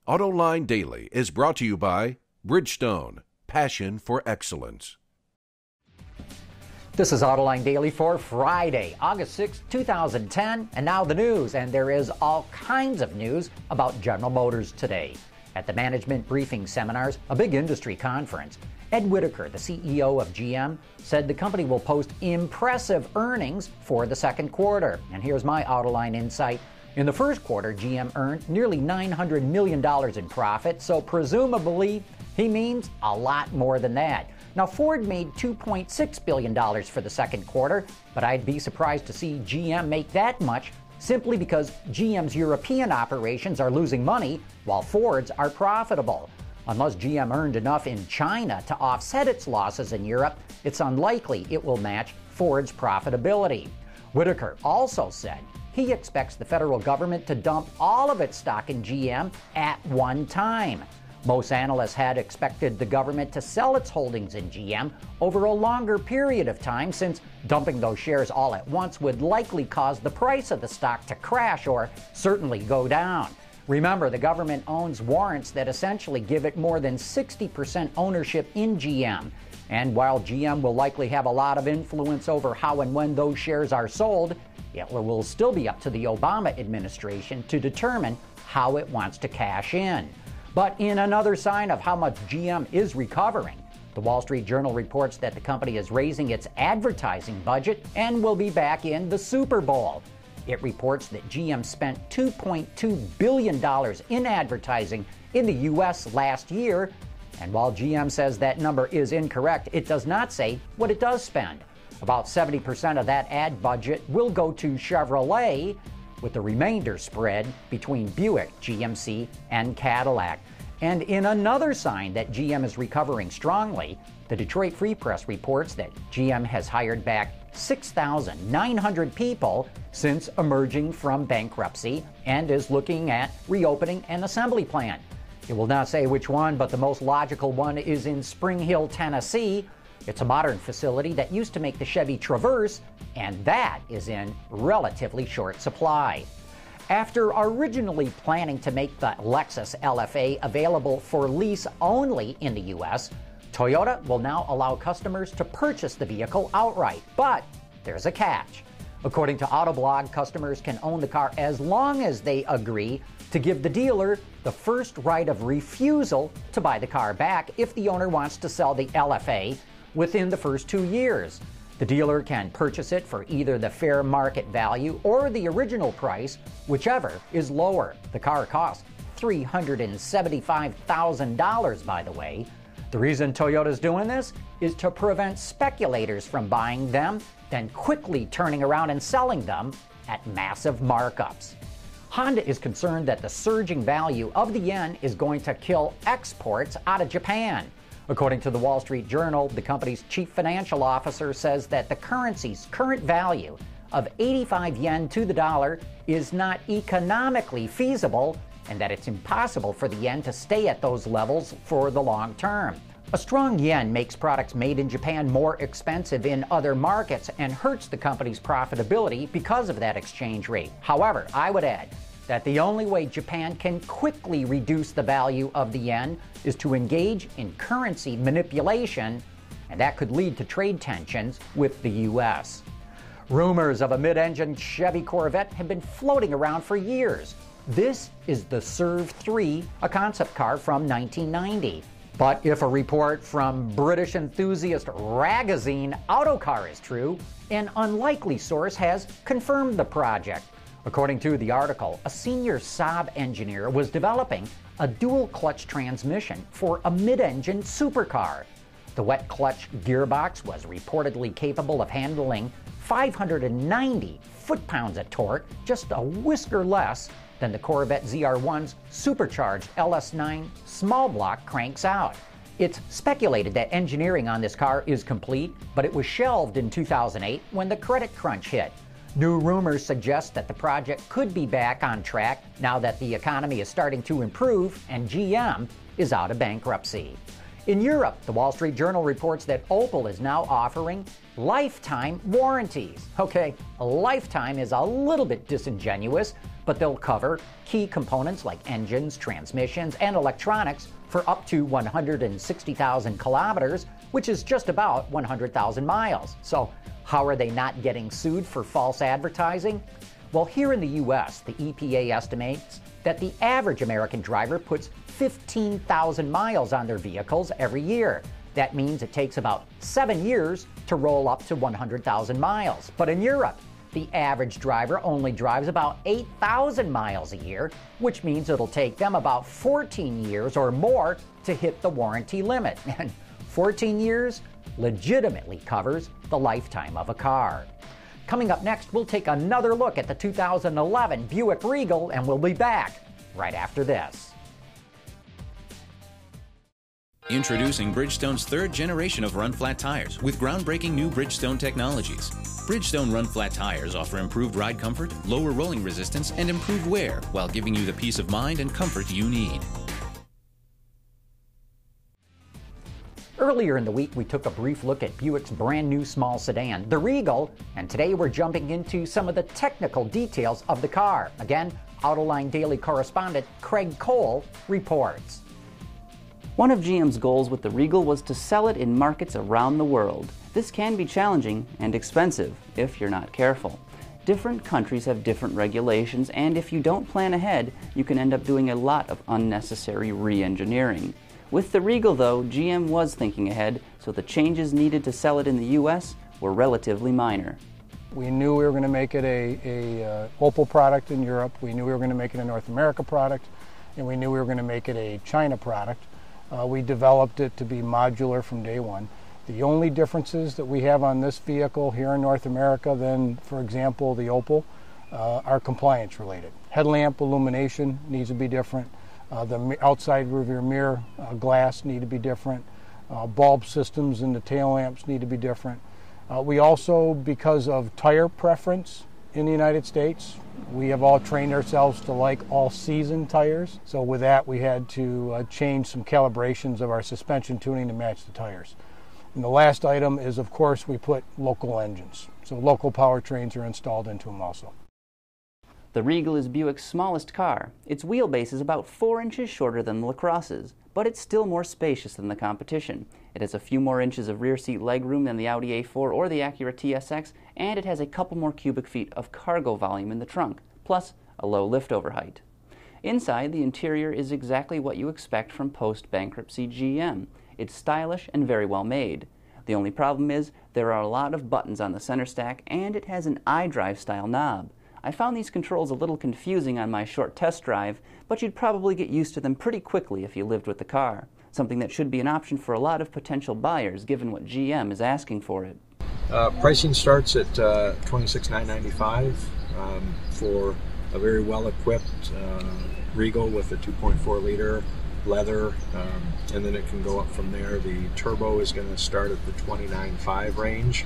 Autoline Daily is brought to you by Bridgestone, passion for excellence. This is Autoline Daily for Friday, August 6, 2010, and now the news. And there is all kinds of news about General Motors today. At the Management Briefing Seminars, a big industry conference, Ed Whitacre, the CEO of GM, said the company will post impressive earnings for the second quarter. And here's my Autoline insight. In the first quarter, GM earned nearly $900 million in profit, so presumably he means a lot more than that. Now, Ford made $2.6 billion for the second quarter, but I'd be surprised to see GM make that much simply because GM's European operations are losing money while Ford's are profitable. Unless GM earned enough in China to offset its losses in Europe, it's unlikely it will match Ford's profitability. Whitacre also said he expects the federal government to dump all of its stock in GM at one time. Most analysts had expected the government to sell its holdings in GM over a longer period of time, since dumping those shares all at once would likely cause the price of the stock to crash or certainly go down. Remember, the government owns warrants that essentially give it more than 60% ownership in GM. And while GM will likely have a lot of influence over how and when those shares are sold, it will still be up to the Obama administration to determine how it wants to cash in. But in another sign of how much GM is recovering, the Wall Street Journal reports that the company is raising its advertising budget and will be back in the Super Bowl. It reports that GM spent $2.2 billion in advertising in the U.S. last year, and while GM says that number is incorrect, it does not say what it does spend. About 70% of that ad budget will go to Chevrolet, with the remainder spread between Buick, GMC, and Cadillac. And in another sign that GM is recovering strongly, the Detroit Free Press reports that GM has hired back 6,900 people since emerging from bankruptcy and is looking at reopening an assembly plant. It will not say which one, but the most logical one is in Spring Hill, Tennessee. It's a modern facility that used to make the Chevy Traverse, and that is in relatively short supply. After originally planning to make the Lexus LFA available for lease only in the U.S., Toyota will now allow customers to purchase the vehicle outright. But there's a catch. According to Autoblog, customers can own the car as long as they agree to give the dealer the first right of refusal to buy the car back if the owner wants to sell the LFA within the first 2 years. The dealer can purchase it for either the fair market value or the original price, whichever is lower. The car costs $375,000, by the way. The reason Toyota's doing this is to prevent speculators from buying them, then quickly turning around and selling them at massive markups. Honda is concerned that the surging value of the yen is going to kill exports out of Japan. According to the Wall Street Journal, the company's chief financial officer says that the currency's current value of 85 yen to the dollar is not economically feasible, and that it's impossible for the yen to stay at those levels for the long term. A strong yen makes products made in Japan more expensive in other markets and hurts the company's profitability because of that exchange rate. However, I would add that the only way Japan can quickly reduce the value of the yen is to engage in currency manipulation, and that could lead to trade tensions with the U.S. Rumors of a mid-engine Chevy Corvette have been floating around for years. This is the Serve 3, a concept car from 1990. But if a report from British enthusiast Ragazine Autocar is true, an unlikely source has confirmed the project. According to the article, a senior Saab engineer was developing a dual-clutch transmission for a mid-engine supercar. The wet clutch gearbox was reportedly capable of handling 590 foot-pounds of torque, just a whisker less than the Corvette ZR1's supercharged LS9 small block cranks out. It's speculated that engineering on this car is complete, but it was shelved in 2008 when the credit crunch hit. New rumors suggest that the project could be back on track now that the economy is starting to improve and GM is out of bankruptcy. In Europe, the Wall Street Journal reports that Opel is now offering lifetime warranties. Okay, a lifetime is a little bit disingenuous, but they'll cover key components like engines, transmissions, and electronics for up to 160,000 kilometers, which is just about 100,000 miles. So how are they not getting sued for false advertising? Well, here in the U.S., the EPA estimates that the average American driver puts 15,000 miles on their vehicles every year. That means it takes about 7 years to roll up to 100,000 miles. But in Europe, the average driver only drives about 8,000 miles a year, which means it'll take them about 14 years or more to hit the warranty limit. And 14 years legitimately covers the lifetime of a car. Coming up next, we'll take another look at the 2011 Buick Regal, and we'll be back right after this. Introducing Bridgestone's third generation of run-flat tires with groundbreaking new Bridgestone technologies. Bridgestone run-flat tires offer improved ride comfort, lower rolling resistance, and improved wear while giving you the peace of mind and comfort you need. Earlier in the week, we took a brief look at Buick's brand new small sedan, the Regal, and today we're jumping into some of the technical details of the car. Again, Autoline Daily correspondent Craig Cole reports. One of GM's goals with the Regal was to sell it in markets around the world. This can be challenging and expensive if you're not careful. Different countries have different regulations, and if you don't plan ahead, you can end up doing a lot of unnecessary re-engineering. With the Regal, though, GM was thinking ahead, so the changes needed to sell it in the U.S. were relatively minor. We knew we were going to make it a Opel product in Europe, we knew we were going to make it a North America product, and we knew we were going to make it a China product. We developed it to be modular from day one. The only differences that we have on this vehicle here in North America than, for example, the Opel, are compliance related. Headlamp illumination needs to be different. The outside rear mirror glass need to be different. Bulb systems in the tail lamps need to be different. We also, because of tire preference in the United States, we have all trained ourselves to like all-season tires. So with that, we had to change some calibrations of our suspension tuning to match the tires. And the last item is, of course, we put local engines. So local powertrains are installed into them also. The Regal is Buick's smallest car. Its wheelbase is about 4 inches shorter than the LaCrosse's, but it's still more spacious than the competition. It has a few more inches of rear seat legroom than the Audi A4 or the Acura TSX, and it has a couple more cubic feet of cargo volume in the trunk, plus a low liftover height. Inside, the interior is exactly what you expect from post-bankruptcy GM. It's stylish and very well made. The only problem is there are a lot of buttons on the center stack, and it has an iDrive style knob. I found these controls a little confusing on my short test drive, but you'd probably get used to them pretty quickly if you lived with the car, something that should be an option for a lot of potential buyers given what GM is asking for it. Pricing starts at $26,995 for a very well-equipped Regal with a 2.4 liter leather, and then it can go up from there. The turbo is going to start at the $29,500 range.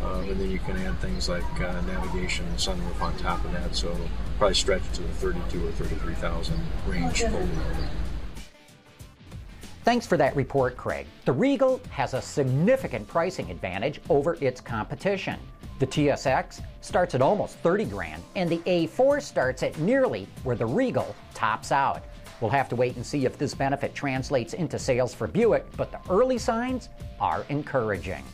And then you can add things like navigation and sunroof on top of that, so it'll probably stretch to the $32,000 or $33,000 range fully loaded. Thanks for that report, Craig. The Regal has a significant pricing advantage over its competition. The TSX starts at almost $30,000, and the A4 starts at nearly where the Regal tops out. We'll have to wait and see if this benefit translates into sales for Buick, but the early signs are encouraging.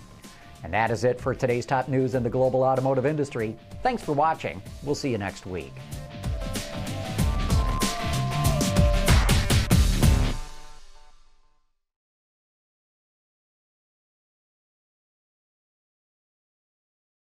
And that is it for today's top news in the global automotive industry. Thanks for watching. We'll see you next week.